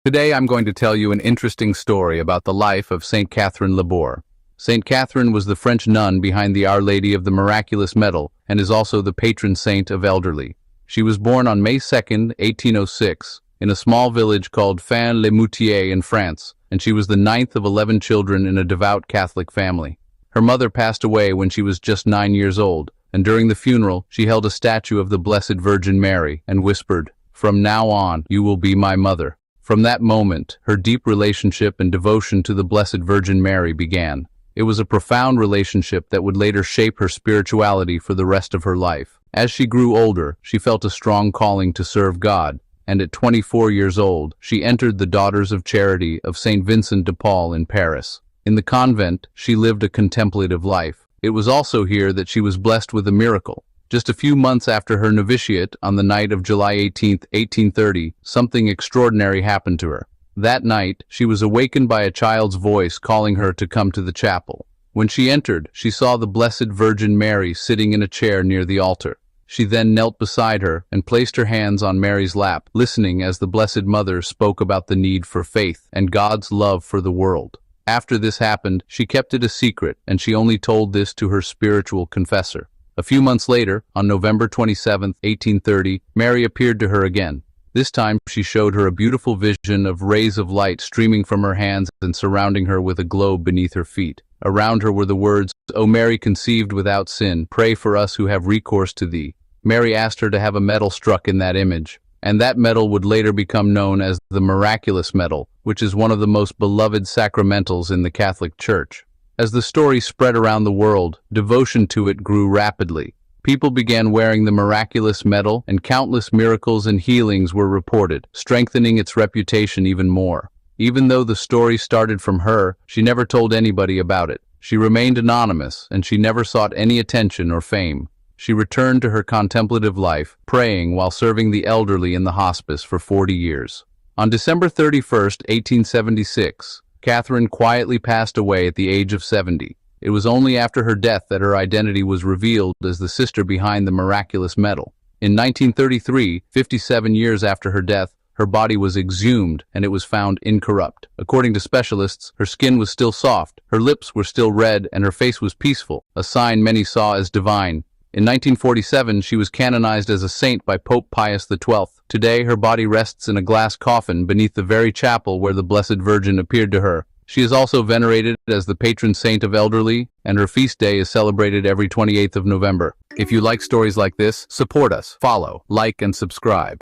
Today I'm going to tell you an interesting story about the life of Saint Catherine Laboure. Saint Catherine was the French nun behind the Our Lady of the Miraculous Medal and is also the patron saint of elderly. She was born on May 2, 1806, in a small village called Fin-les-Moutiers in France, and she was the ninth of 11 children in a devout Catholic family. Her mother passed away when she was just 9 years old, and during the funeral she held a statue of the Blessed Virgin Mary and whispered, "From now on, you will be my mother." From that moment, her deep relationship and devotion to the Blessed Virgin Mary began. It was a profound relationship that would later shape her spirituality for the rest of her life. As she grew older, she felt a strong calling to serve God, and at 24 years old, she entered the Daughters of Charity of St. Vincent de Paul in Paris. In the convent, she lived a contemplative life. It was also here that she was blessed with a miracle. Just a few months after her novitiate, on the night of July 18, 1830, something extraordinary happened to her. That night, she was awakened by a child's voice calling her to come to the chapel. When she entered, she saw the Blessed Virgin Mary sitting in a chair near the altar. She then knelt beside her and placed her hands on Mary's lap, listening as the Blessed Mother spoke about the need for faith and God's love for the world. After this happened, she kept it a secret, and she only told this to her spiritual confessor. A few months later, on November 27, 1830, Mary appeared to her again. This time, she showed her a beautiful vision of rays of light streaming from her hands and surrounding her with a globe beneath her feet. Around her were the words, "O Mary conceived without sin, pray for us who have recourse to thee." Mary asked her to have a medal struck in that image, and that medal would later become known as the Miraculous Medal, which is one of the most beloved sacramentals in the Catholic Church. As the story spread around the world, devotion to it grew rapidly. People began wearing the miraculous medal, and countless miracles and healings were reported, strengthening its reputation even more. Even though the story started from her, she never told anybody about it. She remained anonymous, and she never sought any attention or fame. She returned to her contemplative life, praying while serving the elderly in the hospice for 40 years. On December 31, 1876, Catherine quietly passed away at the age of 70. It was only after her death that her identity was revealed as the sister behind the miraculous medal. In 1933, 57 years after her death, her body was exhumed and it was found incorrupt. According to specialists, her skin was still soft, her lips were still red, and her face was peaceful, a sign many saw as divine. In 1947, she was canonized as a saint by Pope Pius XII. Today, her body rests in a glass coffin beneath the very chapel where the Blessed Virgin appeared to her. She is also venerated as the patron saint of elderly, and her feast day is celebrated every 28th of November. If you like stories like this, support us, follow, like, and subscribe.